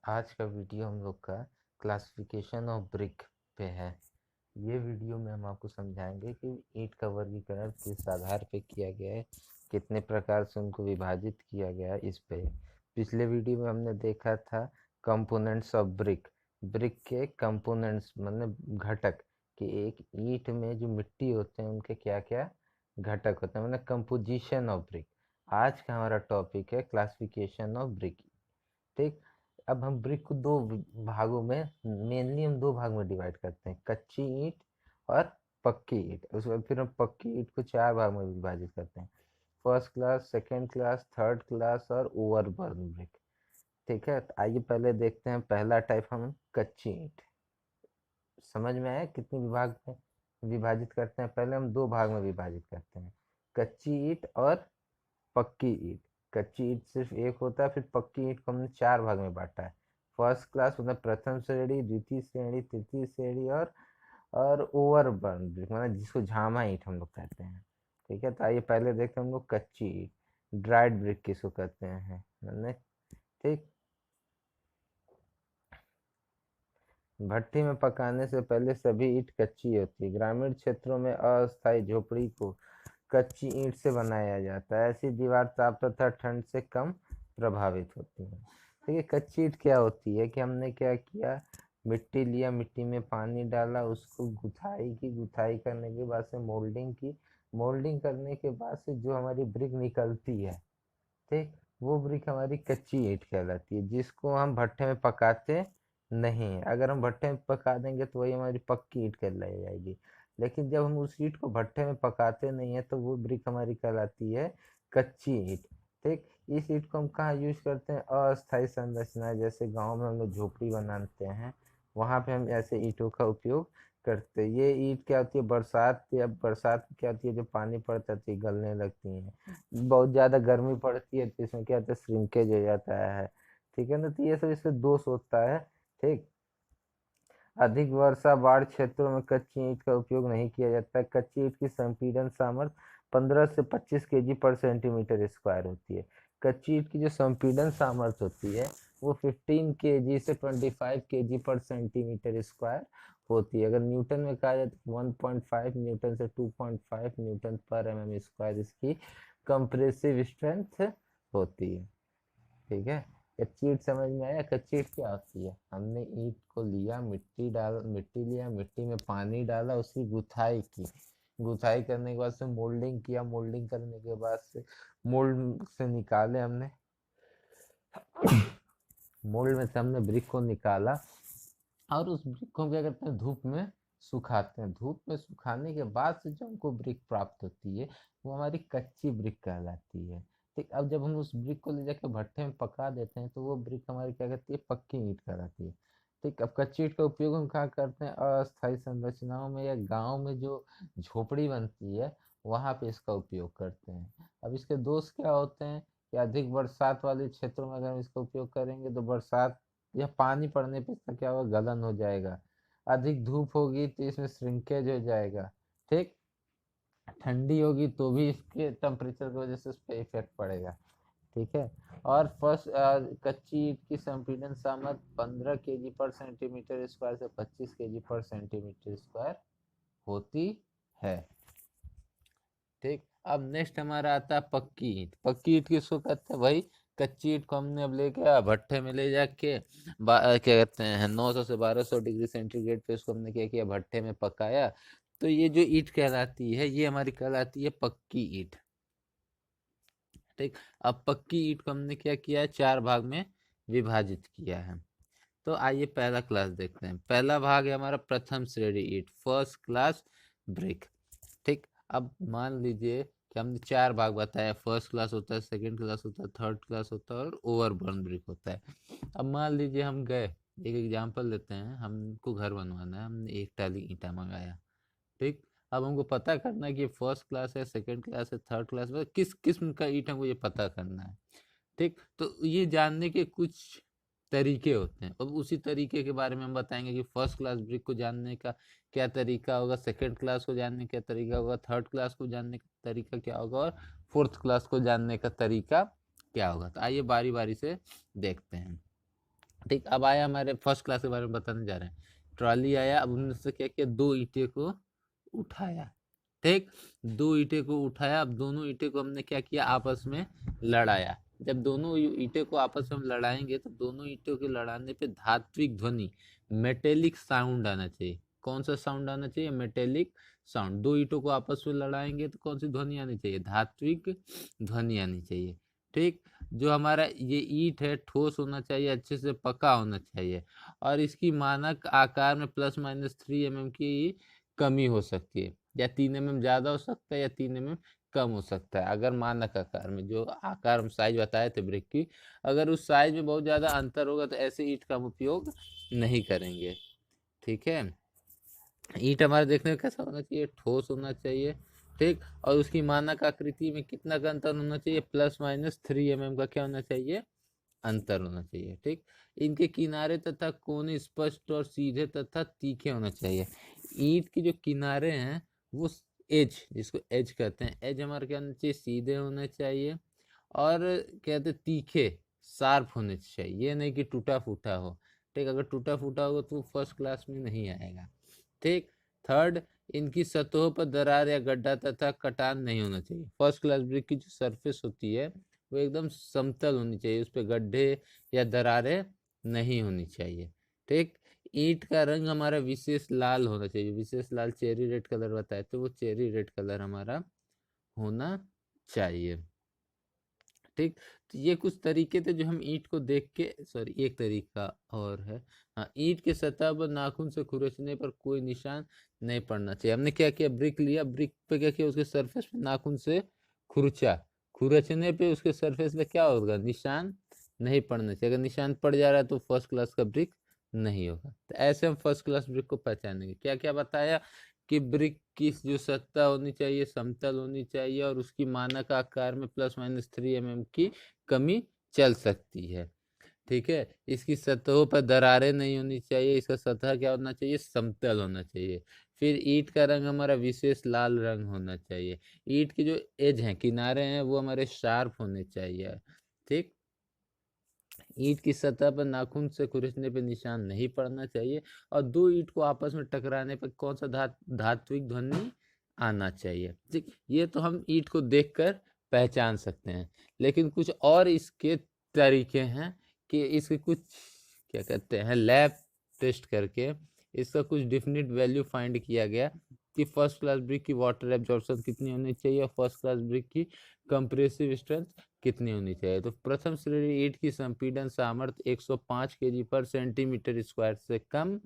आज का वीडियो हम लोग का क्लासिफिकेशन ऑफ ब्रिक पे है। ये वीडियो में हम आपको समझाएंगे कि ईंट का वर्गीकरण किस आधार पे किया गया है, कितने प्रकार से उनको विभाजित किया गया है। इस पे पिछले वीडियो में हमने देखा था कंपोनेंट्स ऑफ ब्रिक। ब्रिक के कंपोनेंट्स मतलब घटक, कि एक ईंट में जो मिट्टी होते हैं उनके क्या क्या घटक होते हैं, मतलब कंपोजिशन ऑफ ब्रिक। आज का हमारा टॉपिक है क्लासिफिकेशन ऑफ ब्रिक। ठीक। अब हम ब्रिक को दो भागों में, मेनली हम दो भाग में डिवाइड करते हैं, कच्ची ईंट और पक्की ईंट। उसके बाद फिर हम पक्की ईंट को चार भाग में विभाजित करते हैं, first class, second class, third class और ओवरबर्न ब्रिक। ठीक है, तो आइए पहले देखते हैं पहला टाइप, हम कच्ची ईंट। समझ में आया कितने विभाग में विभाजित करते हैं? पहले हम दो भाग में विभाजित करते हैं, कच्ची ईंट और पक्की ईंट। कच्ची ईंट सिर्फ एक होता है, फिर पक्की ईंट को हमने चार भाग में बांटा है, फर्स्ट क्लास मतलब प्रथम श्रेणी, द्वितीय श्रेणी, तृतीय श्रेणी और ओवरबर्न ब्रिक मतलब जिसको झामा ईंट हम लोग कहते हैं। ठीक है, तो आइए पहले देखते हैं हम लोग कच्ची ईंट, ड्राइड ब्रिक किसको कहते हैं हमने। ठीक। भट्टी में पकाने से पहले सभी ईंट कच्ची होती है। ग्रामीण क्षेत्रों में अस्थायी झोपड़ी को कच्ची ईंट से बनाया जाता है। ऐसी दीवार ताप तथा ठंड से कम प्रभावित होती है। देखिए कच्ची ईंट क्या होती है कि हमने क्या किया, मिट्टी लिया, मिट्टी में पानी डाला, उसको गुथाई की, गुथाई करने के बाद से मोल्डिंग की, मोल्डिंग करने के बाद से जो हमारी ब्रिक निकलती है, ठीक, वो ब्रिक हमारी कच्ची ईंट कहलाती है, जिसको हम भट्टे में पकाते नहीं हैं। अगर हम भट्टे में पका देंगे तो वही हमारी पक्की ईंट कहलाई जाएगी। लेकिन जब हम उस ईंट को भट्टे में पकाते नहीं है तो वो ब्रिक हमारी कहलाती है कच्ची ईंट। ठीक। इस ईंट को हम कहाँ यूज करते हैं? अस्थायी संरचना, जैसे गांव में हम लोग झोपड़ी बनाते हैं, वहां पे हम ऐसे ईंटों का उपयोग करते हैं। ये ईंट क्या होती है, बरसात या बरसात क्या होती है, जो पानी पड़ता है गलने लगती है। बहुत ज़्यादा गर्मी पड़ती है तो इसमें क्या होता है, श्रिंकेज हो जाता है। ठीक है ना, तो ये सब इससे दोष होता है। ठीक। अधिक वर्षा बाढ़ क्षेत्रों में कच्ची ईंट का उपयोग नहीं किया जाता है। कच्ची ईंट की संपीड़न सामर्थ्य 15 से 25 केजी पर सेंटीमीटर स्क्वायर होती है। कच्ची ईंट की जो संपीड़न सामर्थ्य होती है वो 15 केजी से 25 केजी पर सेंटीमीटर स्क्वायर होती है। अगर न्यूटन में कहा जाए तो 1.5 न्यूटन से 2.5 न्यूटन पर एम स्क्वायर इसकी कंप्रेसिव स्ट्रेंथ होती है। ठीक है, कच्ची ईंट समझ में आया? कच्ची ईंट क्या होती है, हमने ईंट को लिया, मिट्टी लिया, मिट्टी में पानी डाला, उसकी गुथाई की, गुथाई करने के बाद से मोल्डिंग किया, मोल्डिंग करने के बाद से मोल्ड से निकाले हमने, मोल्ड में से हमने ब्रिक को निकाला और उस ब्रिक को हम क्या करते हैं, धूप में सुखाते हैं। धूप में सुखाने के बाद से जो हमको ब्रिक प्राप्त होती है वो हमारी कच्ची ब्रिक कहलाती है। ठीक। अब जब हम उस ब्रिक को ले जाकर भट्टे में पका देते हैं तो वो ब्रिक हमारी क्या कहती है, पक्की ईंट कहलाती है। ठीक। अब कच्ची ईंट का उपयोग हम कहाँ करते हैं? अस्थायी संरचनाओं में या गांव में जो झोपड़ी बनती है वहां पे इसका उपयोग करते हैं। अब इसके दोष क्या होते हैं कि अधिक बरसात वाले क्षेत्रों में अगर हम इसका उपयोग करेंगे तो बरसात या पानी पड़ने पे इसका क्या होगा, गलन हो जाएगा। अधिक धूप होगी तो इसमें श्रिंकेज हो जाएगा। ठीक। ठंडी होगी तो भी इसके टेम्परेचर की वजह से उस पर इफेक्ट पड़ेगा। ठीक है। और फर्स्ट कच्ची ईंट की संपीड़न सामर्थ्य 15 केजी पर सेंटीमीटर स्क्वायर से 25 केजी पर सेंटीमीटर स्क्वायर होती है। ठीक। अब नेक्स्ट हमारा आता है पक्की ईंट। पक्की ईंट किसको कहते हैं भाई? कच्ची ईंट को हमने अब लेके भट्टे में ले जाके क्या कहते हैं 900 से 1200 डिग्री सेंटीग्रेड पे उसको हमने क्या किया, भट्टे में पकाया, तो ये जो ईंट कहलाती है ये हमारी कहलाती है पक्की ईंट। ठीक। अब पक्की ईंट को हमने क्या किया है, चार भाग में विभाजित किया है। तो आइए पहला क्लास देखते हैं। पहला भाग है हमारा प्रथम श्रेणी ईंट, फर्स्ट क्लास ब्रिक। ठीक। अब मान लीजिए कि हमने चार भाग बताया, फर्स्ट क्लास होता है, सेकंड क्लास होता है, थर्ड क्लास होता है और ओवरबर्न ब्रिक होता है। अब मान लीजिए हम गए, एक एग्जांपल लेते हैं, हमको घर बनवाना है, हमने एक टाली ईंटा मंगाया। ठीक। अब हमको पता करना है कि फर्स्ट क्लास है, सेकंड क्लास है, थर्ड क्लास है, किस किस्म का ईंट हमको ये पता करना है। ठीक। तो ये जानने के कुछ तरीके होते हैं, अब उसी तरीके के बारे में हम बताएंगे कि फर्स्ट क्लास ब्रिक को जानने का क्या तरीका होगा, सेकंड क्लास को जानने का तरीका होगा, थर्ड क्लास को जानने का तरीका क्या होगा और फोर्थ क्लास को जानने का तरीका क्या होगा। तो आइए बारी बारी से देखते हैं। ठीक, अब आया हमारे फर्स्ट क्लास के बारे में बताने जा रहे हैं। ट्रॉली आया, अब उन्होंने क्या किया, 2 ईंटें को उठाया। ठीक, 2 ईंटें को उठाया, अब दोनों ईंटें को हमने क्या किया, आपस में लड़ाया। जब दोनों ईंटें को आपस में लड़ाएंगे तो दोनों ईंटों के लड़ाने पे धात्विक ध्वनि, मेटेलिक साउंड आना चाहिए। कौन सा साउंड आना चाहिए, मेटेलिक साउंड। 2 ईंटों को आपस में लड़ाएंगे तो कौन सी ध्वनि आनी चाहिए, धात्विक ध्वनि आनी चाहिए। ठीक, जो हमारा ये ईंट है ठोस होना चाहिए, अच्छे से पका होना चाहिए, और इसकी मानक आकार में ±3 mm की कमी हो सकती है, या 3 mm ज़्यादा हो सकता है, या 3 mm कम हो सकता है। अगर मानक आकार में, जो आकार हम साइज बताए थे ब्रिक की, अगर उस साइज में बहुत ज़्यादा अंतर होगा तो ऐसे ईंट का हम उपयोग नहीं करेंगे। ठीक है, ईंट हमारे देखने में कैसा होना चाहिए, ठोस होना चाहिए। ठीक, और उसकी मानक आकृति में कितना का अंतर होना चाहिए, ±3 mm का क्या होना चाहिए, अंतर होना चाहिए। ठीक, इनके किनारे तथा कोने स्पष्ट और सीधे तथा तीखे होना चाहिए। ईंट के जो किनारे हैं वो एज, जिसको एज कहते हैं, एज हमारे क्या होना चाहिए, सीधे होने चाहिए, और कहते तीखे, शार्प होने चाहिए। ये नहीं कि टूटा फूटा हो। ठीक, अगर टूटा फूटा होगा तो फर्स्ट क्लास में नहीं आएगा। ठीक, थर्ड, इनकी सतहों पर दरार या गड्ढा तथा कटान नहीं होना चाहिए। फर्स्ट क्लास ब्रिक की जो सरफेस होती है वो एकदम समतल होनी चाहिए, उस पर गड्ढे या दरारें नहीं होनी चाहिए। ठीक, ईंट का रंग हमारा विशेष लाल होना चाहिए, विशेष लाल, चेरी रेड कलर बताए तो वो चेरी रेड कलर हमारा होना चाहिए। ठीक, तो ये कुछ तरीके थे जो हम ईंट को देख के, सॉरी एक तरीका और है, हाँ, ईंट के सतह पर नाखून से खुरचने पर कोई निशान नहीं पड़ना चाहिए। हमने क्या किया, ब्रिक लिया, ब्रिक पे क्या किया, उसके सरफेस पे नाखून से खुरचा, खुरचने पे उसके सरफेस पे क्या होगा, निशान नहीं पड़ना चाहिए। अगर निशान पड़ जा रहा है तो फर्स्ट क्लास का ब्रिक नहीं होगा। तो ऐसे हम फर्स्ट क्लास ब्रिक को पहचानेंगे। क्या क्या बताया, कि ब्रिक की जो सतह होनी चाहिए समतल होनी चाहिए, और उसकी मानक आकार में ±3 mm की कमी चल सकती है। ठीक है, इसकी सतहों पर दरारें नहीं होनी चाहिए, इसका सतह क्या होना चाहिए, समतल होना चाहिए। फिर ईंट का रंग हमारा विशेष लाल रंग होना चाहिए। ईंट की जो एज हैं, किनारे हैं, वो हमारे शार्प होने चाहिए। ठीक, ईंट की सतह पर नाखून से खुरचने पर निशान नहीं पड़ना चाहिए, और 2 ईंट को आपस में टकराने पर कौन सा धात्विक ध्वनि आना चाहिए। ठीक, ये तो हम ईंट को देखकर पहचान सकते हैं, लेकिन कुछ और इसके तरीके हैं कि इसके कुछ क्या कहते हैं, लैब टेस्ट करके इसका कुछ डेफिनेट वैल्यू फाइंड किया गया कि फर्स्ट क्लास ब्रिक की वाटर एब्जॉर्प्शन कितनी होनी चाहिए, और फर्स्ट क्लास ब्रिक की कंप्रेसिव स्ट्रेंथ कितनी होनी चाहिए। तो प्रथम श्रेणी ईंट की संपीड़न सामर्थ्य 105 kg पर सेंटीमीटर स्क्वायर से कम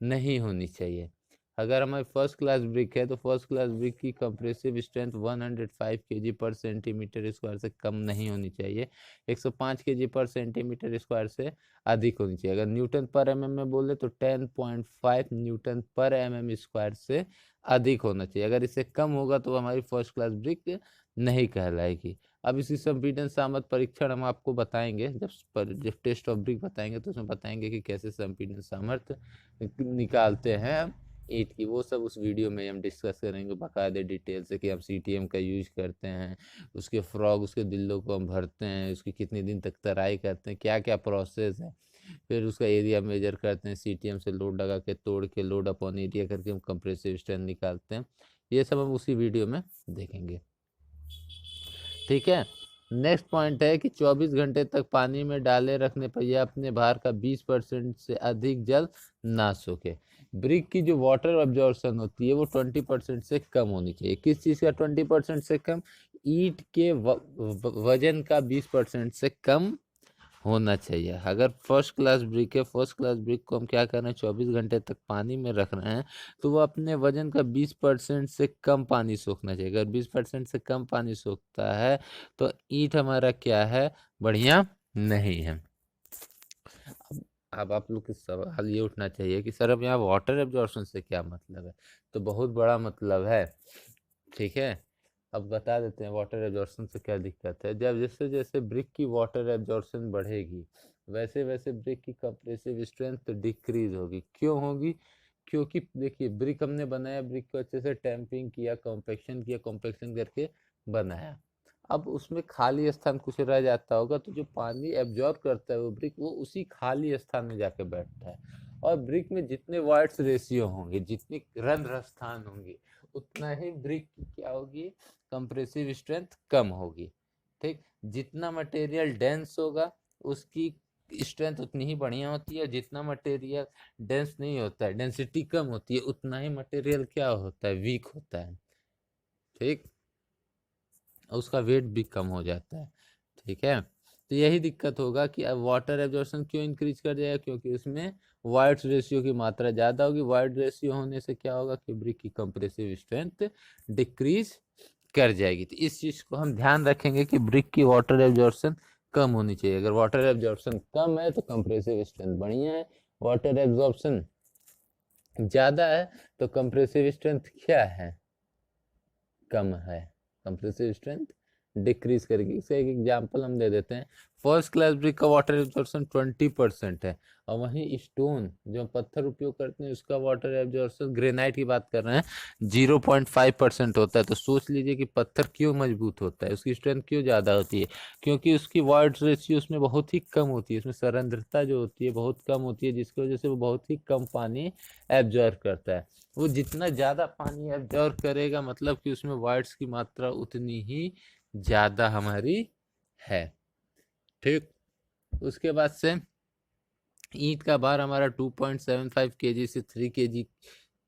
नहीं होनी चाहिए। अगर हमारी फर्स्ट क्लास ब्रिक है तो फर्स्ट क्लास ब्रिक की कंप्रेसिव स्ट्रेंथ 105 kg पर सेंटीमीटर स्क्वायर से कम नहीं होनी चाहिए, 105 kg पर सेंटीमीटर स्क्वायर से अधिक होनी चाहिए। अगर न्यूटन पर एमएम में बोले तो 10.5 न्यूटन पर एमएम स्क्वायर से अधिक होना चाहिए। अगर इससे कम होगा तो हमारी फर्स्ट क्लास ब्रिक नहीं कहलाएगी। अब इसी संपीड़न सामर्थ्य परीक्षण हम आपको बताएंगे, जब टेस्ट ऑफ ब्रिक बताएंगे तो उसमें बताएंगे कि कैसे संपीड़न सामर्थ्य निकालते हैं ईंट की। वो सब उस वीडियो में हम डिस्कस करेंगे बाकायदे डिटेल से, कि हम सीटीएम का यूज करते हैं, उसके फ्रॉग, उसके दिलों को हम भरते हैं, उसकी कितने दिन तक तराई करते हैं, क्या क्या प्रोसेस है, फिर उसका एरिया मेजर करते हैं, सीटीएम से लोड लगा के तोड़ के लोड अपॉन एरिया करके हम कंप्रेसिव स्ट्रेंथ निकालते हैं। ये सब हम उसी वीडियो में देखेंगे। ठीक है, नेक्स्ट पॉइंट है कि 24 घंटे तक पानी में डाले रखने पर यह अपने भार का 20% से अधिक जल ना सोखे। ब्रिक की जो वाटर अब्जॉर्प्शन होती है वो 20% से कम होनी चाहिए। किस चीज़ का 20% से कम, ईंट के वजन का 20% से कम होना चाहिए। अगर फर्स्ट क्लास ब्रिक है, फर्स्ट क्लास ब्रिक को हम क्या कर रहे हैं, 24 घंटे तक पानी में रख रहे हैं, तो वो अपने वजन का 20% से कम पानी सोखना चाहिए। अगर 20% से कम पानी सोखता है तो ईंट हमारा क्या है, बढ़िया नहीं है। अब आप लोग के सवाल ये उठना चाहिए कि सर अब यहाँ वाटर एब्जॉर्प्शन से क्या मतलब है, तो बहुत बड़ा मतलब है। ठीक है, अब बता देते हैं वाटर एब्जॉर्प्शन से क्या दिक्कत है। जब जैसे जैसे ब्रिक की वाटर एब्जॉर्प्शन बढ़ेगी वैसे वैसे ब्रिक की कंप्रेसिव स्ट्रेंथ डिक्रीज होगी। क्यों होगी, क्योंकि देखिए ब्रिक हमने बनाया, ब्रिक को अच्छे से टैंपिंग किया, कॉम्पैक्शन किया, कॉम्पैक्शन करके बनाया। अब उसमें खाली स्थान कुछ रह जाता होगा, तो जो पानी एब्जॉर्ब करता है वो ब्रिक, वो उसी खाली स्थान में जाके बैठता है। और ब्रिक में जितने वाइड्स रेशियो होंगे, जितने रंध्र स्थान होंगे, उतना ही ब्रिक की क्या होगी, कंप्रेसिव स्ट्रेंथ कम होगी। ठीक, जितना मटेरियल डेंस होगा उसकी स्ट्रेंथ उतनी ही बढ़िया होती है। जितना मटेरियल डेंस नहीं होता है, डेंसिटी कम होती है, उतना ही मटेरियल क्या होता है, वीक होता है। ठीक, उसका वेट भी कम हो जाता है। ठीक है, तो यही दिक्कत होगा कि अब वाटर एब्जॉर्प्शन क्यों इंक्रीज कर जाएगा, क्योंकि उसमें वाइड्स रेशियो की मात्रा ज़्यादा होगी। वाइड रेशियो होने से क्या होगा कि ब्रिक की कंप्रेसिव स्ट्रेंथ डिक्रीज कर जाएगी। तो इस चीज़ को हम ध्यान रखेंगे कि ब्रिक की वाटर एब्जॉर्प्शन कम होनी चाहिए। अगर वाटर एब्जॉर्प्शन कम है तो कंप्रेसिव स्ट्रेंथ बढ़िया है, वाटर एब्जॉर्प्शन ज़्यादा है तो कंप्रेसिव स्ट्रेंथ क्या है, कम है, कंप्रेसिव स्ट्रेंथ डिक्रीज करेगी। इसे एक एग्जांपल हम दे देते हैं। फर्स्ट क्लास ब्रिक का वाटर एब्जॉर्प्शन 20% है, और वहीं स्टोन जो पत्थर उपयोग करते हैं उसका वाटर एब्जॉर्प्शन, ग्रेनाइट की बात कर रहे हैं, 0.5% होता है। तो सोच लीजिए कि पत्थर क्यों मजबूत होता है, उसकी स्ट्रेंथ क्यों ज़्यादा होती है, क्योंकि उसकी वाइड रेशियो उसमें बहुत ही कम होती है, उसमें सरंध्रता जो होती है बहुत कम होती है, जिसकी वजह से वो बहुत ही कम पानी एब्जॉर्ब करता है। वो जितना ज़्यादा पानी एब्जॉर्ब करेगा, मतलब कि उसमें वाइट्स की मात्रा उतनी ही ज़्यादा हमारी है। ठीक, उसके बाद से ईंट का भार हमारा 2.75 kg से 3 kg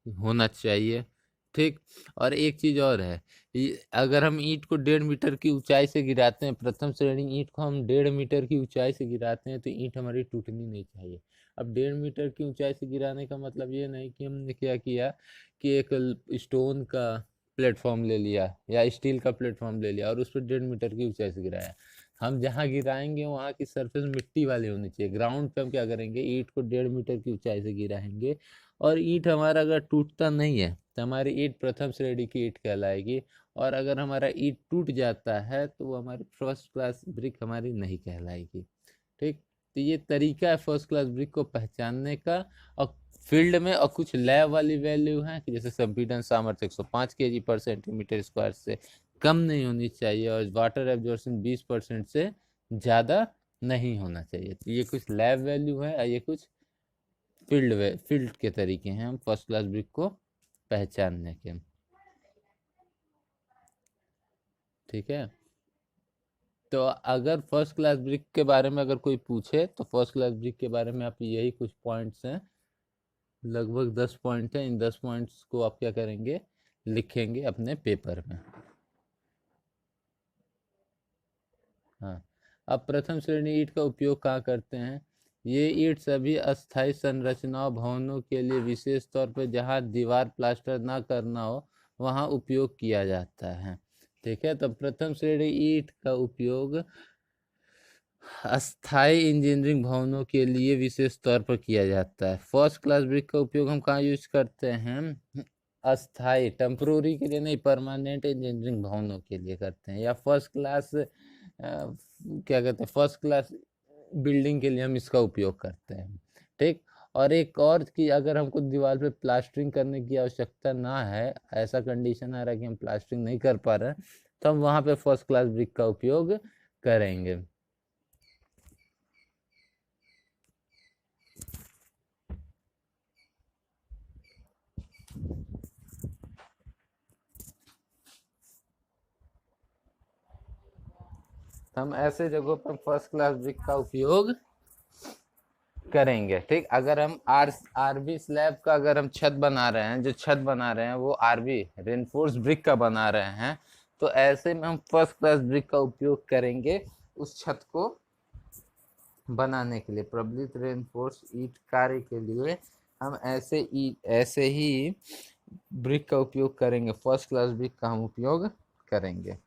होना चाहिए। ठीक, और एक चीज़ और है, अगर हम ईंट को 1.5 मीटर की ऊंचाई से गिराते हैं, प्रथम श्रेणी ईंट को हम 1.5 मीटर की ऊंचाई से गिराते हैं, तो ईंट हमारी टूटनी नहीं चाहिए। अब 1.5 मीटर की ऊंचाई से गिराने का मतलब ये नहीं कि हमने क्या किया कि एक स्टोन का प्लेटफॉर्म ले लिया या स्टील का प्लेटफॉर्म ले लिया और उस पर 1.5 मीटर की ऊंचाई से गिराया। हम जहाँ गिराएंगे वहाँ की सरफेस मिट्टी वाली होनी चाहिए। ग्राउंड पे हम क्या करेंगे, ईंट को 1.5 मीटर की ऊंचाई से गिराएंगे, और ईंट हमारा अगर टूटता नहीं है तो हमारी ईंट प्रथम श्रेणी की ईंट कहलाएगी। और अगर हमारा ईंट टूट जाता है तो वो हमारी फर्स्ट क्लास ब्रिक हमारी नहीं कहलाएगी। ठीक, तो ये तरीका है फर्स्ट क्लास ब्रिक को पहचानने का। और फील्ड में और कुछ लैब वाली वैल्यू है कि जैसे संपीड़न सामर्थ्य 105 kg पर सेंटीमीटर स्क्वायर से कम नहीं होनी चाहिए, और वाटर एब्जॉर्प्शन 20% से ज़्यादा नहीं होना चाहिए। तो ये कुछ लैब वैल्यू है और ये कुछ फील्ड के तरीके हैं हम फर्स्ट क्लास ब्रिक को पहचानने के। ठीक है, तो अगर फर्स्ट क्लास ब्रिक के बारे में अगर कोई पूछे तो फर्स्ट क्लास ब्रिक के बारे में आप यही कुछ पॉइंट्स हैं, लगभग 10 पॉइंट हैं। इन 10 पॉइंट्स को आप क्या करेंगे, लिखेंगे अपने पेपर में। हाँ, अब प्रथम श्रेणी ईंट का उपयोग कहाँ करते हैं। ये ईंट सभी अस्थायी संरचनाओं भवनों के लिए, विशेष तौर पर जहाँ दीवार प्लास्टर ना करना हो वहाँ उपयोग किया जाता है। ठीक है, तो प्रथम श्रेणी ईंट का उपयोग अस्थायी इंजीनियरिंग भवनों के लिए विशेष तौर पर किया जाता है। फर्स्ट क्लास ब्रिक का उपयोग हम कहाँ यूज करते हैं, अस्थायी टेम्पोररी के लिए नहीं, परमानेंट इंजीनियरिंग भवनों के लिए करते हैं। या फर्स्ट क्लास क्या कहते हैं, फर्स्ट क्लास बिल्डिंग के लिए हम इसका उपयोग करते हैं। ठीक, और एक और कि अगर हमको दीवार पे प्लास्टरिंग करने की आवश्यकता ना है, ऐसा कंडीशन आ रहा है कि हम प्लास्टरिंग नहीं कर पा रहे हैं, तो हम वहाँ पे फर्स्ट क्लास ब्रिक का उपयोग करेंगे। हम ऐसे जगहों पर फर्स्ट क्लास ब्रिक का उपयोग करेंगे। ठीक, अगर हम आरबी स्लैब का अगर हम छत बना रहे हैं, जो छत बना रहे हैं वो आरबी रेनफोर्स ब्रिक का बना रहे हैं, तो ऐसे में हम फर्स्ट क्लास ब्रिक का उपयोग करेंगे उस छत को बनाने के लिए। प्रबलित रेनफोर्स ईंट कार्य के लिए हम ऐसे ही ब्रिक का उपयोग करेंगे, फर्स्ट क्लास ब्रिक का हम उपयोग करेंगे।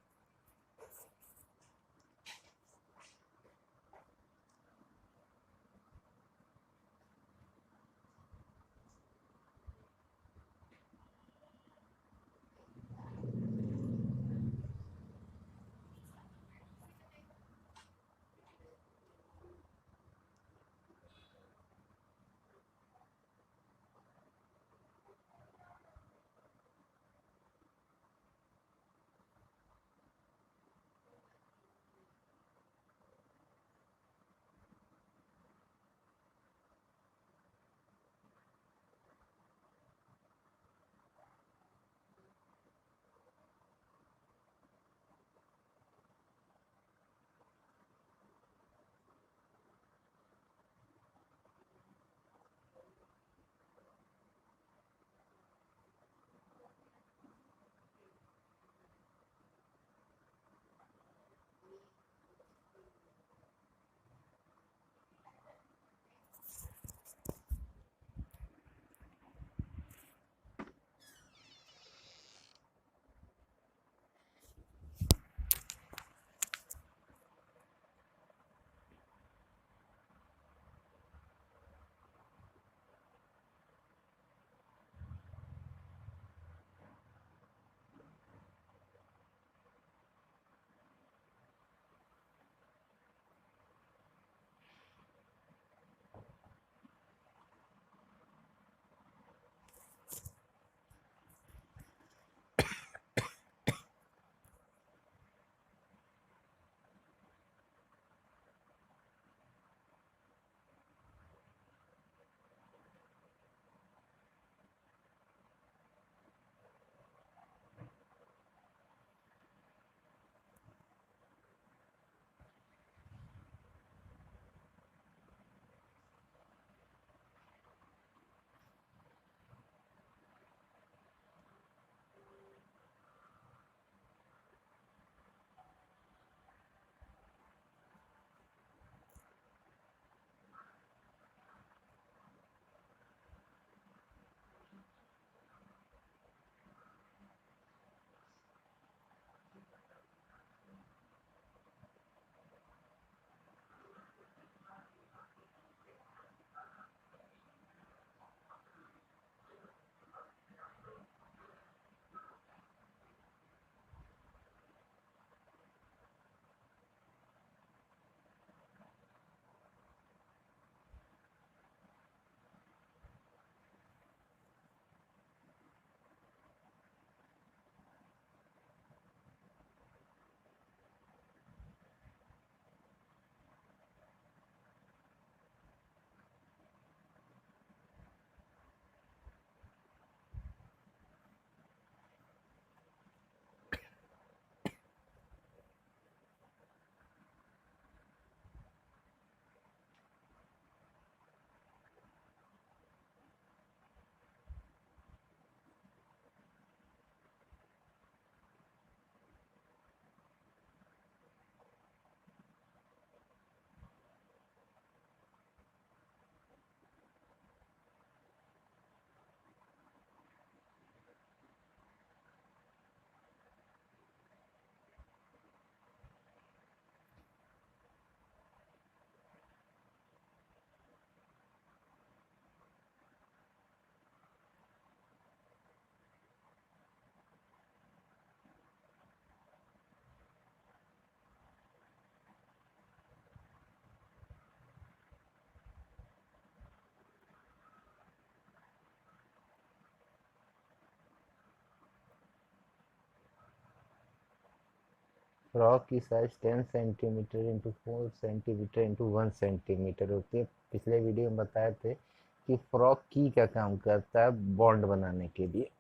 फ्रॉक की size 10 centimetre into 4 centimetre into 1 centimetre होती है। पिछले वीडियो में बताए थे कि फ्रॉक की क्या काम करता है बॉन्ड बनाने के लिए।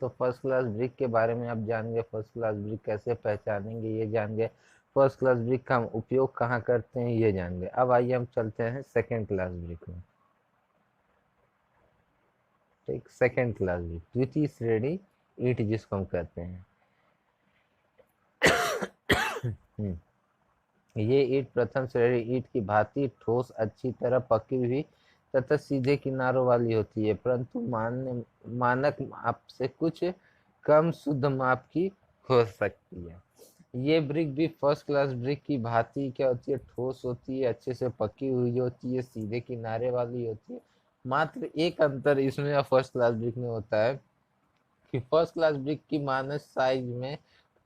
तो फर्स्ट क्लास ब्रिक के बारे में आप जान गए, फर्स्ट क्लास ब्रिक कैसे पहचानेंगे ये जान गए, फर्स्ट क्लास ब्रिक का हम उपयोग कहाँ करते हैं ये जान गए। अब आइए हम चलते हैं सेकेंड क्लास ब्रिक में। ठीक, सेकेंड क्लास ब्रिक द्वितीय श्रेणी ईंट जिसको हम कहते हैं। ये ईंट प्रथम श्रेणी ईंट की भांति ठोस, अच्छी तरह पकी हुई तथा सीधे किनारों वाली होती है, परंतु मानक माप से कुछ कम शुद्ध माप की हो सकती है। ये ब्रिक भी फर्स्ट क्लास ब्रिक की भांति क्या होती है, ठोस होती है, अच्छे से पकी हुई होती है, सीधे किनारे वाली होती है। मात्र एक अंतर इसमें फर्स्ट क्लास ब्रिक में होता है कि फर्स्ट क्लास ब्रिक की मानक साइज में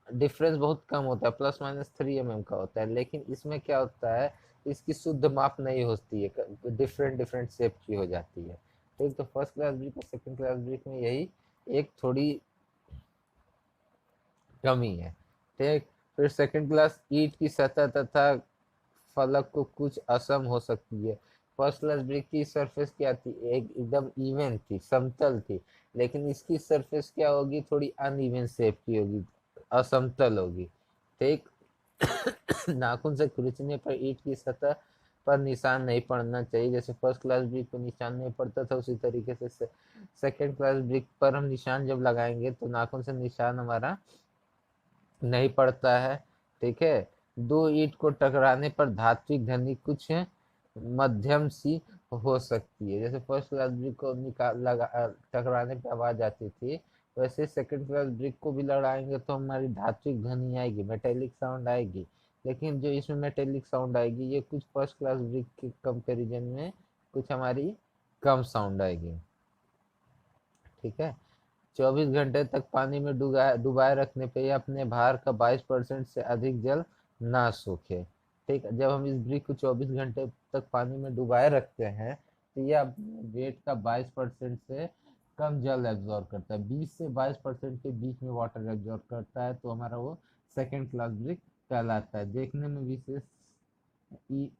डिफरेंस बहुत कम होता है, प्लस माइनस 3 mm का होता है, लेकिन इसमें क्या होता है, इसकी शुद्ध माप नहीं होती है, डिफरेंट डिफरेंट शेप की हो जाती है। ठीक, तो फर्स्ट क्लास ब्रिक और सेकंड क्लास ब्रिक में यही एक थोड़ी कमी है। ठीक, फिर सेकंड क्लास ईंट की सतह तथा फलक को कुछ असम हो सकती है। फर्स्ट क्लास ब्रिक की सरफेस क्या थी, एकदम इवन थी, समतल थी, लेकिन इसकी सरफेस क्या होगी, थोड़ी अनइवन शेप की होगी, असमतल होगी। ठीक, नाखून से खुरचने पर ईंट की सतह पर निशान नहीं पड़ना चाहिए, जैसे फर्स्ट क्लास ब्रिक पर निशान नहीं पड़ता था, उसी तरीके से सेकंड क्लास ब्रिक पर हम निशान जब लगाएंगे तो नाखून से निशान हमारा नहीं पड़ता है। ठीक है, दो ईंट को टकराने पर धात्विक ध्वनि कुछ मध्यम सी हो सकती है, जैसे फर्स्ट क्लास ब्रिक को निकाल लगा टकराने पे आवाज आती थी, वैसे सेकंड क्लास ब्रिक को भी लड़ाएंगे तो हमारी धात्विक ध्वनि आएगी, मेटेलिक साउंड आएगी। लेकिन जो इसमें मेटेलिक साउंड आएगी ये कुछ फर्स्ट क्लास ब्रिक के कंपैरिजन में कुछ हमारी कम साउंड आएगी। ठीक है, 24 घंटे तक पानी में डुबाए रखने पे ये अपने भार का 22% से अधिक जल ना सूखे। ठीक, जब हम इस ब्रिक को 24 घंटे तक पानी में डुबाए रखते हैं तो ये अपने वेट का 22% से कम जल एब्जॉर्ब करता है, 20 से 22% के बीच में वाटर एब्जॉर्ब करता है, तो हमारा वो सेकेंड क्लास ब्रिक कहलाता है। देखने में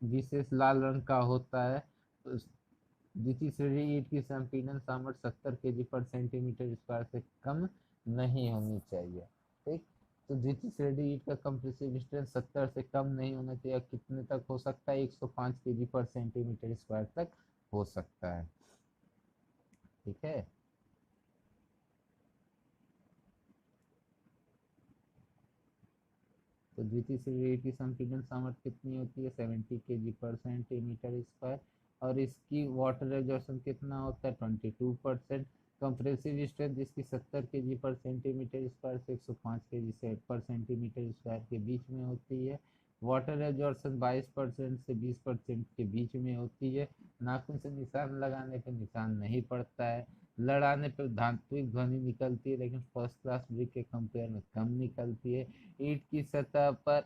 विशेष लाल रंग का होता है। द्वितीय श्रेणी ईंट की संपीड़न सामर्थ्य 70 kg पर सेंटीमीटर स्क्वायर से कम नहीं होनी चाहिए। ठीक, तो द्वितीय श्रेणी ईंट का कंप्रेसिव स्ट्रेंथ 70 से कम नहीं होना चाहिए। कितने तक हो सकता है, 105 kg पर सेंटीमीटर स्क्वायर तक हो सकता है। ठीक है, तो द्वितीय श्रेणी की संपीड़न सामर्थ्य कितनी होती है, 70 kg पर सेंटीमीटर स्क्वायर, और इसकी वाटर एब्जॉर्प्शन कितना होता है, 22%। कंप्रेसिव स्ट्रेंथ इसकी 70 kg पर सेंटीमीटर स्क्वायर से 105 kg पर सेंटीमीटर स्क्वायर के बीच में होती है। वाटर एब्जॉर्प्शन 22% से 20% के बीच में होती है। नाखून से निशान लगाने पर निशान नहीं पड़ता है। लड़ाने पर धात्विक ध्वनि निकलती है, लेकिन फर्स्ट क्लास ब्रिक के कंपेयर में कम निकलती है। ईंट की सतह पर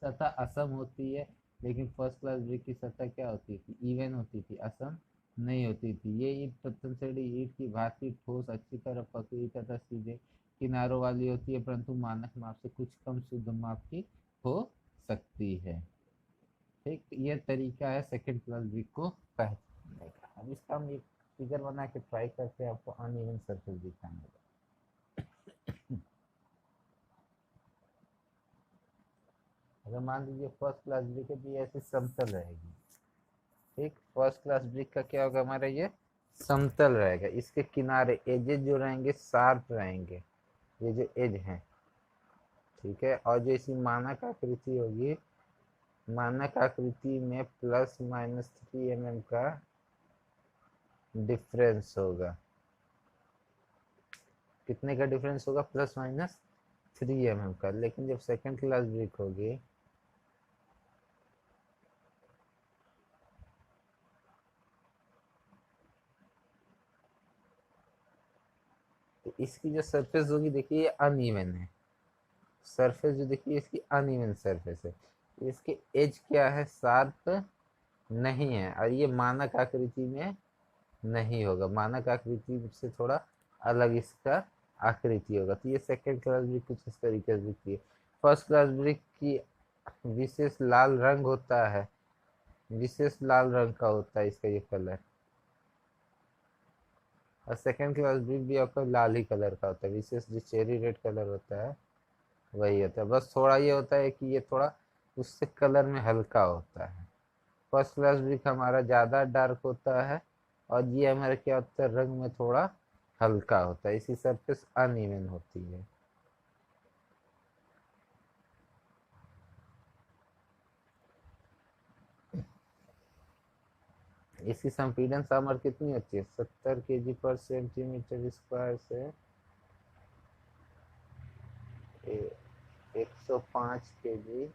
सतह असम होती है, लेकिन फर्स्ट क्लास ब्रिक की सतह क्या होती थी, इवन होती थी, असम नहीं होती थी। ये ईंट प्रथम श्रेणी ईंट की भांति ठोस, अच्छी तरह पकी हुई तथा सीधे किनारों वाली होती है, परंतु मानक माप से कुछ कम शुद्ध माप की हो सकती है। ठीक, ये तरीका है सेकेंड क्लास ब्रिक को पहचानने का। अब इसका हम एक फिगर बना के ट्राई करते हैं आपको अनइवन सरफेस दिखाने का। अगर मान लीजिए फर्स्ट क्लास ब्रिक है तो ये ऐसे समतल रहेगी। ठीक, फर्स्ट क्लास ब्रिक का क्या होगा, हमारा ये समतल रहेगा, इसके किनारे एजेस जो रहेंगे शार्प रहेंगे, ये जो एज हैं। ठीक है, और जो इसकी मानक आकृति होगी, मानक आकृति में प्लस माइनस 3 mm का डिफरेंस होगा। कितने का डिफरेंस होगा, प्लस माइनस 3 mm का। लेकिन जब सेकंड क्लास ब्रिक होगी तो इसकी जो सरफेस होगी, देखिए ये अनइवन है, सरफेस जो देखिए इसकी अनइवन सरफेस है, इसके एज क्या है, शार्प नहीं है, और ये मानक आकृति में नहीं होगा, मानक आकृति से थोड़ा अलग इसका आकृति होगा। तो ये सेकेंड क्लास ब्रिक कुछ इस तरीके से दिखती है। फर्स्ट क्लास ब्रिक की विशेष लाल रंग होता है, विशेष लाल रंग का होता है इसका ये कलर। और सेकेंड क्लास ब्रिक भी आपका लाल ही कलर का होता है, विशेष जो चेरी रेड कलर होता है वही होता है। बस थोड़ा ये होता है कि ये थोड़ा उससे कलर में हल्का होता है। फर्स्ट क्लास ब्रिक हमारा ज़्यादा डार्क होता है और ये हमारा क्या होता है, रंग में थोड़ा हल्का होता है, इसकी सरफेस अनइवन होती है। इसकी संपीड़न सामर्थ्य कितनी होती है, 70 kg/cm² से 105 kg।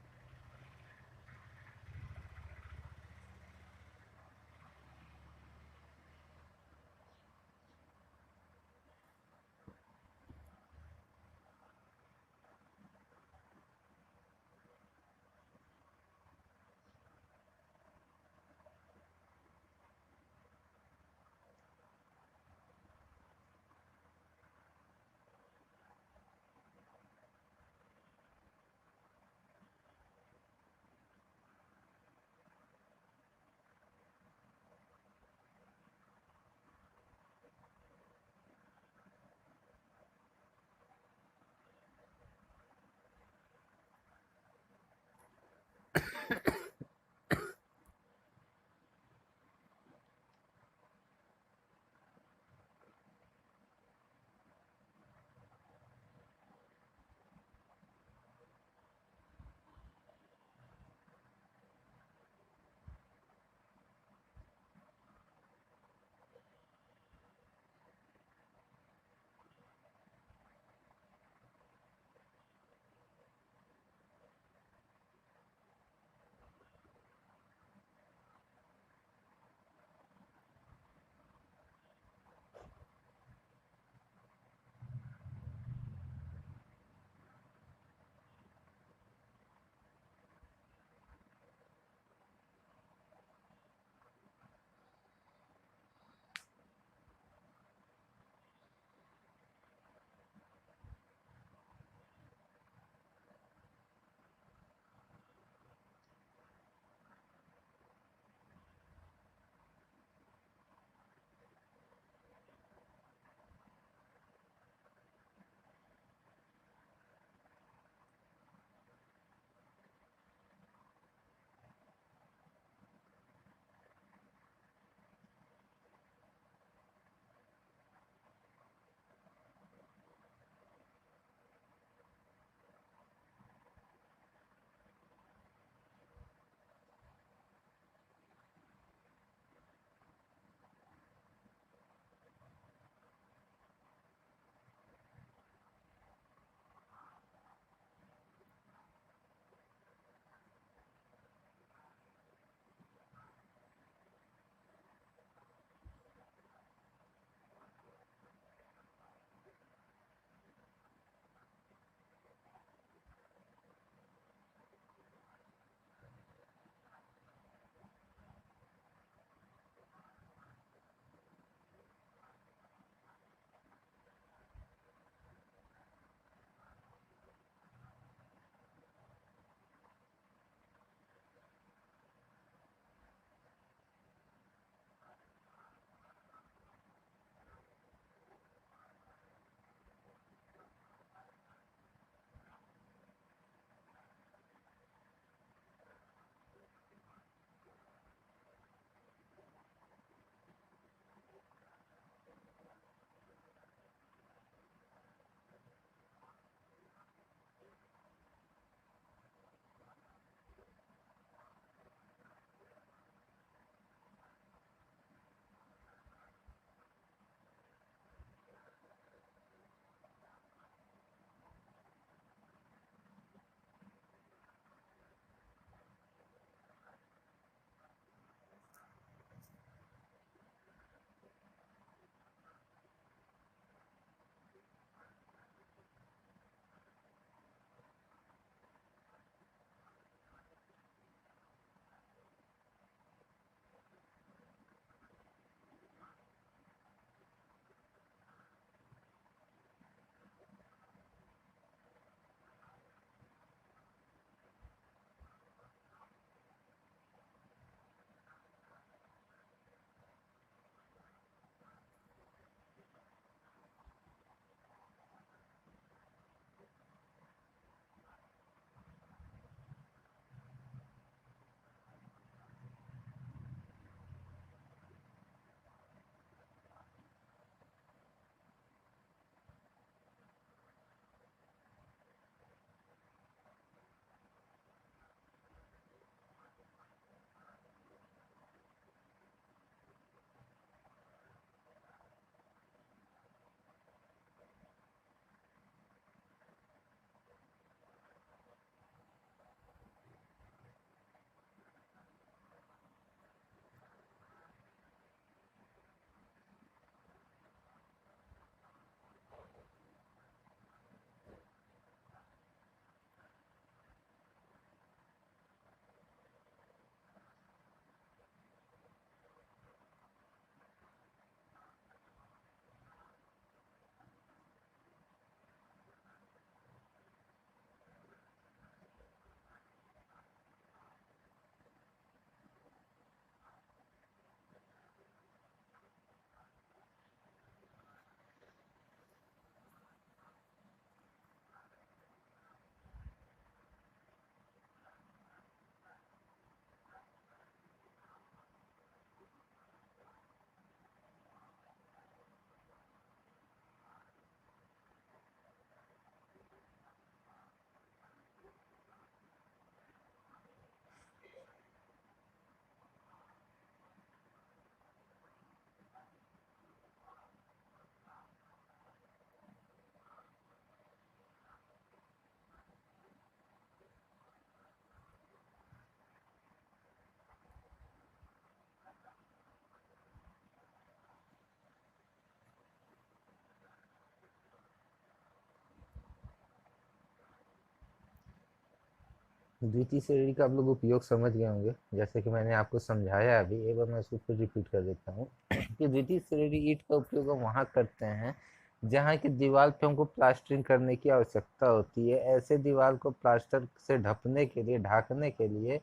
द्वितीय श्रेणी का आप लोग उपयोग समझ गए होंगे, जैसे कि मैंने आपको समझाया अभी, एक बार मैं उसको फिर रिपीट कर देता हूँ कि द्वितीय श्रेणी ईंट का उपयोग हम वहाँ करते हैं जहाँ की दीवार पे हमको प्लास्टरिंग करने की आवश्यकता होती है। ऐसे दीवार को प्लास्टर से ढकने के लिए, ढकने के लिए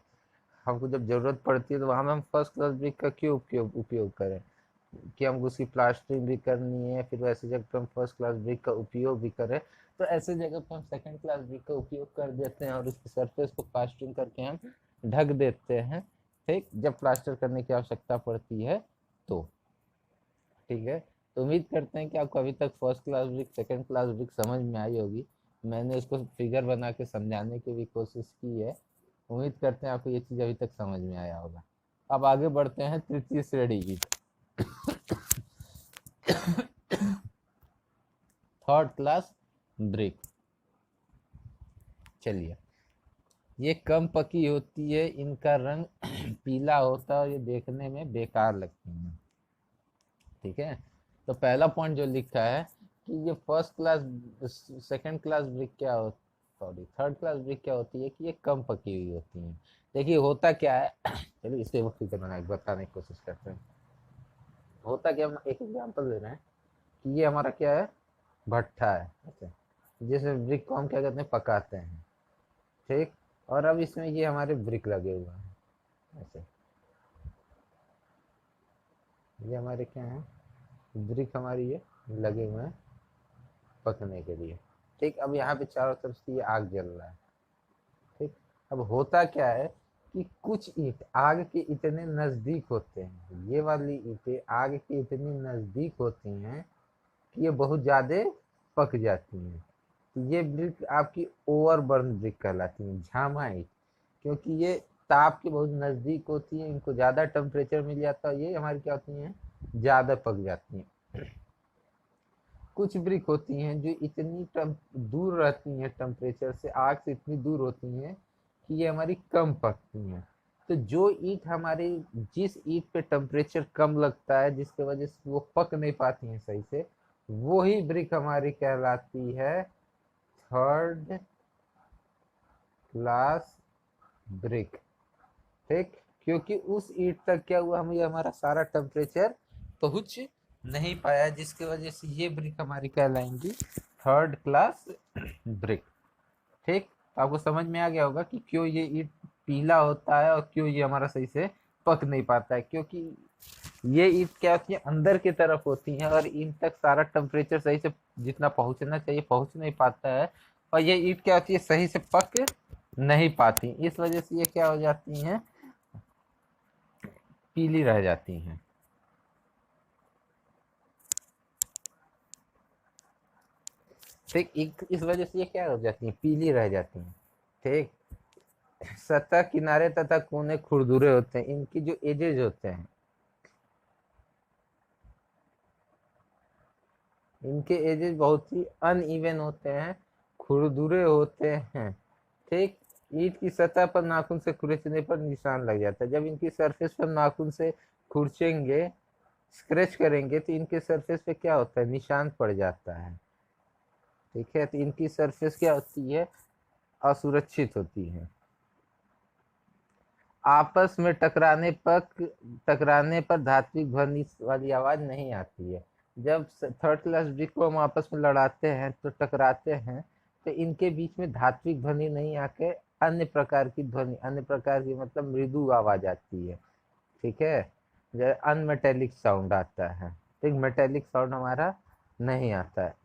हमको जब जरूरत पड़ती है, तो वहाँ में हम फर्स्ट क्लास ब्रिक का क्यों उपयोग करें कि हमको उसकी प्लास्टरिंग भी करनी है, फिर वैसे जगह पे हम फर्स्ट क्लास ब्रिक का उपयोग भी करें, तो ऐसे जगह पे हम सेकंड क्लास ब्रिक का उपयोग कर देते हैं और उसकी सरफेस को प्लास्टरिंग करके हम ढक देते हैं। ठीक, जब प्लास्टर करने की आवश्यकता पड़ती है तो। ठीक है, तो उम्मीद करते हैं कि आपको अभी तक first class brick, second class brick समझ में आई होगी। मैंने उसको फिगर बना के समझाने की भी कोशिश की है। उम्मीद करते हैं आपको ये चीज़ अभी तक समझ में आया होगा। अब आगे बढ़ते हैं तृतीय श्रेणी की, थर्ड क्लास ब्रिक। चलिए, ये कम पकी होती है, इनका रंग पीला होता है और ये देखने में बेकार लगती हैं। ठीक है, तो पहला पॉइंट जो लिखा है कि ये first class, second class brick क्या हो, सॉरी थर्ड क्लास ब्रिक क्या होती है कि ये कम पकी हुई होती हैं। देखिए होता क्या है चलिए इसे वो फिगर बना के बताने की कोशिश करते हैं। होता क्या, हम एक एग्जांपल दे रहे हैं कि ये हमारा क्या है, भट्ठा है, ऐसे जिसमें ब्रिक को हम क्या कहते हैं, पकाते हैं। ठीक, और अब इसमें ये हमारे ब्रिक लगे हुए हैं ऐसे, ये हमारे क्या है, ब्रिक हमारी ये लगे हुए हैं पकने के लिए। ठीक, अब यहाँ पे चारों तरफ से ये आग जल रहा है। ठीक, अब होता क्या है कि कुछ ईंट आग के इतने नजदीक होते हैं, ये वाली ईंटें आग के इतनी नजदीक होती हैं कि ये बहुत ज्यादा पक जाती हैं। तो ये ब्रिक आपकी ओवर बर्न ब्रिक कहलाती है, झामा ईंट, क्योंकि ये ताप के बहुत नजदीक होती है, इनको ज्यादा टेम्परेचर मिल जाता है, ये हमारी क्या होती हैं, ज्यादा पक जाती हैं। कुछ ब्रिक होती हैं जो इतनी दूर रहती हैं टेम्परेचर से, आग से इतनी दूर होती हैं कि ये हमारी कम पकती हैं। तो जो ईंट हमारे, जिस ईंट पे टेम्परेचर कम लगता है जिसकी वजह से वो पक नहीं पाती हैं सही से, वो ही ब्रिक हमारी कहलाती है थर्ड क्लास ब्रिक। ठीक, क्योंकि उस ईंट तक क्या हुआ, हमें हमारा सारा टेम्परेचर पहुंच नहीं पाया, जिसकी वजह से ये ब्रिक हमारी कहलाएंगी थर्ड क्लास ब्रिक। ठीक, तो आपको समझ में आ गया होगा कि क्यों ये ईंट पीला होता है और क्यों ये हमारा सही से पक नहीं पाता है, क्योंकि ये ईंट क्या होती है, अंदर की तरफ होती है और ईंट तक सारा टेम्परेचर सही से जितना पहुंचना चाहिए पहुंच नहीं पाता है, और ये ईंट क्या होती है, सही से पक नहीं पाती, इस वजह से ये क्या हो जाती हैं, पीली रह जाती हैं। ठीक, इस वजह से ये क्या हो जाती हैं, पीली रह जाती हैं। ठीक, सतह, किनारे तथा कोने खुरदुरे होते हैं, इनकी जो एजेज होते हैं, इनके एजेस बहुत ही अनइवन होते हैं, खुरदुरे होते हैं। ठीक, ईंट की सतह पर नाखून से खुरचने पर निशान लग जाता है, जब इनकी सरफेस पर नाखून से खुरचेंगे, स्क्रैच करेंगे, तो इनके सरफेस पे क्या होता है, निशान पड़ जाता है। ठीक है, तो इनकी सरफेस क्या होती है, असुरक्षित होती है। आपस में टकराने पर धात्विक ध्वनि वाली आवाज नहीं आती है। जब थर्ड क्लास ब्रिक को हम आपस में लड़ाते हैं, तो टकराते हैं, तो इनके बीच में धात्विक ध्वनि नहीं आके अन्य प्रकार की ध्वनि, अन्य प्रकार की मतलब मृदु आवाज आती है। ठीक है, जैसे अनमेटेलिक साउंड आता है। ठीक, मेटेलिक साउंड हमारा नहीं आता है।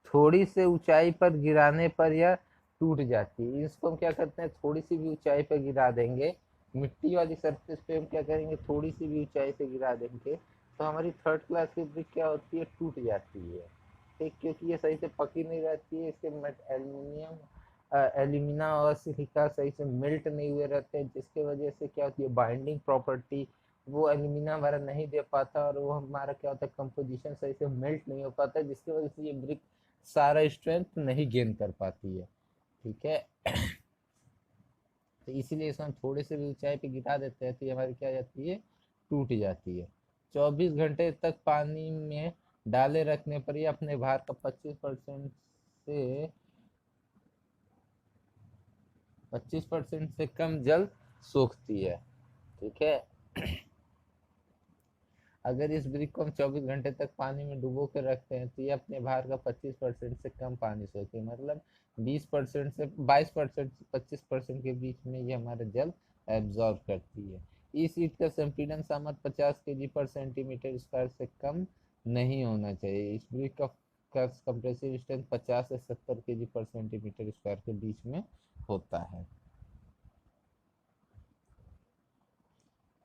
थोड़ी से ऊंचाई पर गिराने पर यह टूट जाती है। इसको हम क्या करते हैं, थोड़ी सी भी ऊंचाई पर गिरा देंगे, मिट्टी वाली सरफेस पे हम क्या करेंगे, थोड़ी सी भी ऊंचाई से गिरा देंगे, तो हमारी थर्ड क्लास की ब्रिक क्या होती है, टूट जाती है। ठीक, क्योंकि ये सही से पकी नहीं रहती है, इसके एल्यूमिनियम, एल्यूमिना और सिलिका सही से मेल्ट नहीं हुए रहते हैं, जिसके वजह से क्या होती है, बाइंडिंग प्रॉपर्टी वो एल्यूमिना हमारा नहीं दे पाता, और वो हमारा क्या होता है, कंपोजिशन सही से मेल्ट नहीं हो पाता, जिसकी वजह से ये ब्रिक सारा स्ट्रेंथ नहीं गेन कर पाती है। ठीक है, तो इसीलिए इसमें थोड़े से भी ऊंचाई पे गिरा देते हैं तो ये हमारी क्या जाती है, टूट जाती है। 24 घंटे तक पानी में डाले रखने पर ये अपने भार का 25% से 25% से कम जल सोखती है। ठीक है। अगर इस ब्रिक को हम 24 घंटे तक पानी में डुबो के रखते हैं तो ये अपने भार का 25% से कम पानी सोखती है, मतलब 20% से 22% 25% के बीच में ये हमारा जल एब्जॉर्ब करती है। इस ईंट का संपीड़न सामर्थ्य 50 केजी पर सेंटीमीटर स्क्वायर से कम नहीं होना चाहिए। इस ब्रिक का कंप्रेसिव स्ट्रेंथ 50 से 70 केजी पर सेंटीमीटर स्क्वायर के बीच में होता है।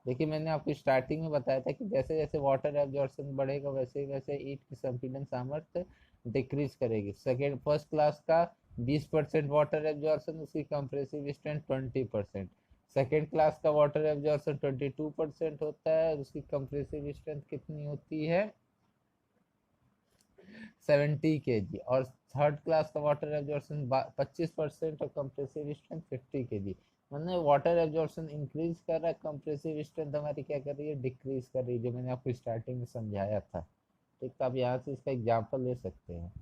देखिए, मैंने आपको स्टार्टिंग में बताया था कि जैसे जैसे वाटर एब्जॉर्प्शन बढ़ेगा वैसे वैसे ईंट की संपीड़न सामर्थ्य डिक्रीज करेगी। सेकेंड फर्स्ट क्लास का 20% वाटर एब्जॉर्प्शन, उसकी कंप्रेसिव स्ट्रेंथ 20%। सेकेंड क्लास का वाटर एब्जॉर्प्शन 22% होता है, उसकी कंप्रेसिव स्ट्रेंथ कितनी होती है 70 केजी। और थर्ड क्लास का वाटर एब्जॉर्प्शन 25% और कंप्रेसिव स्ट्रेंथ 50 केजी। मैंने वाटर एब्जॉर्प्शन इंक्रीज कर रहा है, कंप्रेसिव स्ट्रेंथ हमारी क्या कर रही है डिक्रीज कर रही है, जो मैंने आपको स्टार्टिंग में समझाया था। ठीक, तो आप यहाँ से इसका एग्जाम्पल ले सकते हैं।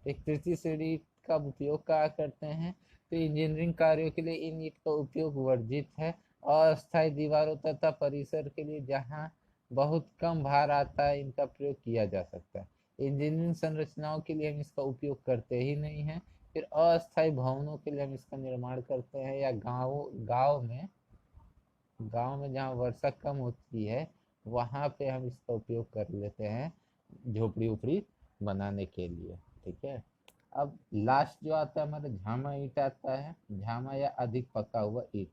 एक तृतीय श्रेणी का उपयोग क्या करते हैं, तो इंजीनियरिंग कार्यों के लिए इन ईंट का उपयोग वर्जित है। अस्थायी दीवारों तथा परिसर के लिए जहाँ बहुत कम भार आता है इनका प्रयोग किया जा सकता है। इंजीनियरिंग संरचनाओं के लिए हम इसका उपयोग करते ही नहीं हैं। फिर अस्थायी भवनों के लिए हम इसका निर्माण करते हैं, या गांव में जहाँ वर्षा कम होती है वहाँ पे हम इसका उपयोग कर लेते हैं झोपड़ी उपड़ी बनाने के लिए। ठीक है। अब लास्ट जो आता है हमारा झामा ईंट आता है। झामा या अधिक पका हुआ ईंट,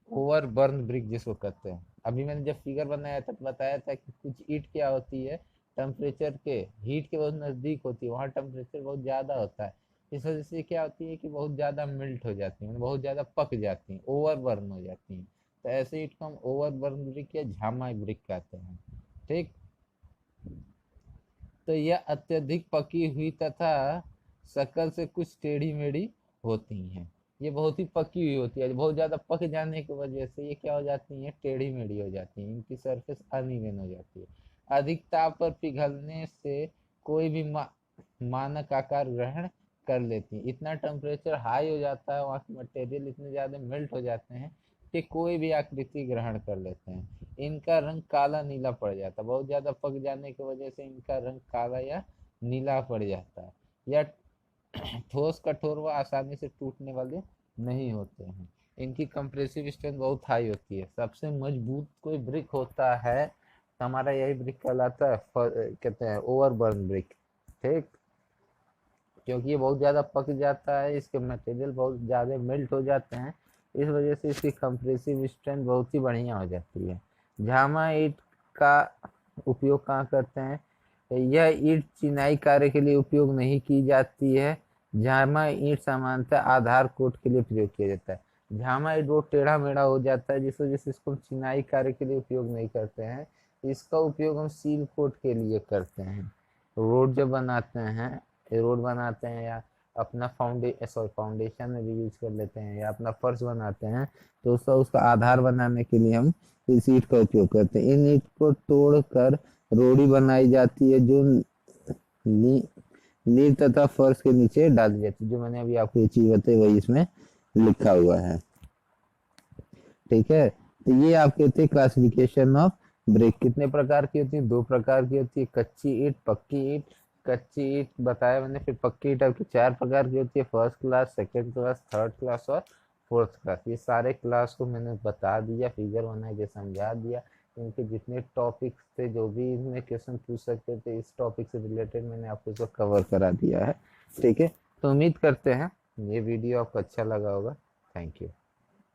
ओवर बर्न ब्रिक जिसको कहते हैं। अभी मैंने जब फिगर बनाया था तो बताया था कि कुछ ईंट क्या होती है, टेम्परेचर के हीट के बहुत नज़दीक होती है, वहाँ टेम्परेचर बहुत ज़्यादा होता है, इस वजह से क्या होती है कि बहुत ज़्यादा मेल्ट हो जाती है, बहुत ज़्यादा पक जाती हैं, ओवर बर्न हो जाती हैं। तो ऐसे ईंट को हम ओवर बर्न ब्रिक या झामा ब्रिक कहते हैं। ठीक। तो यह अत्यधिक पकी हुई तथा शक्ल से कुछ टेढ़ी मेढ़ी होती हैं। ये बहुत ही पकी हुई होती है, बहुत ज़्यादा पक जाने की वजह से ये क्या हो जाती हैं, टेढ़ी मेढ़ी हो जाती हैं, इनकी सरफेस अनइवन हो जाती है। अधिक ताप पर पिघलने से कोई भी मानक आकार ग्रहण कर लेती है। इतना टेम्परेचर हाई हो जाता है, वहाँ के मटेरियल इतने ज़्यादा मेल्ट हो जाते हैं कि कोई भी आकृति ग्रहण कर लेते हैं। इनका रंग काला नीला पड़ जाता है, बहुत ज़्यादा पक जाने की वजह से इनका रंग काला या नीला पड़ जाता है। या ठोस कठोर व आसानी से टूटने वाले नहीं होते हैं। इनकी कंप्रेसिव स्ट्रेंथ बहुत हाई होती है। सबसे मजबूत कोई ब्रिक होता है तो हमारा यही ब्रिक कहलाता है, कहते हैं ओवरबर्न ब्रिक। ठीक, क्योंकि ये बहुत ज़्यादा पक जाता है, इसके मटेरियल बहुत ज़्यादा मेल्ट हो जाते हैं, इस वजह से इसकी कंप्रेसिव स्ट्रेंथ बहुत ही बढ़िया हो जाती है। झामा ईंट का उपयोग कहाँ करते हैं, यह ईंट चिनाई कार्य के लिए उपयोग नहीं की जाती है। झामा ईंट सामान्यतः आधार कोट के लिए प्रयोग किया जाता है। झामा ईंट बहुत टेढ़ा मेढ़ा हो जाता है, जिस वजह से इसको हम चिनाई कार्य के लिए उपयोग नहीं करते हैं। इसका उपयोग हम सील कोट के लिए करते हैं। रोड जब बनाते हैं, रोड बनाते हैं या अपना फाउंडेशन में भी यूज कर लेते हैं, या अपना फर्श बनाते हैं, तो उसका आधार बनाने के लिए हम इस ईंट का उपयोग करते हैं। इन ईंट को तोड़कर रोड़ी बनाई जाती है, जो नींव तथा फर्श के नीचे डाली जाती है। जो मैंने अभी आपको ये चीज बताई वही इसमें लिखा हुआ है। ठीक है। तो ये आपके थे क्लासिफिकेशन ऑफ ब्रिक। कितने प्रकार की होती है, दो प्रकार की होती है, कच्ची ईंट पक्की ईंट। कच्ची ईंट बताया मैंने, फिर पक्की ईंट आपकी 4 प्रकार की होती है, first class, second class, third class और फोर्थ क्लास। ये सारे क्लास को मैंने बता दिया, फिगर बना के समझा दिया। इनके जितने टॉपिक्स थे, जो भी इनमें क्वेश्चन पूछ सकते थे इस टॉपिक से रिलेटेड, मैंने आपको इसको कवर करा दिया है। ठीक है, तो उम्मीद करते हैं ये वीडियो आपको अच्छा लगा होगा। Thank you.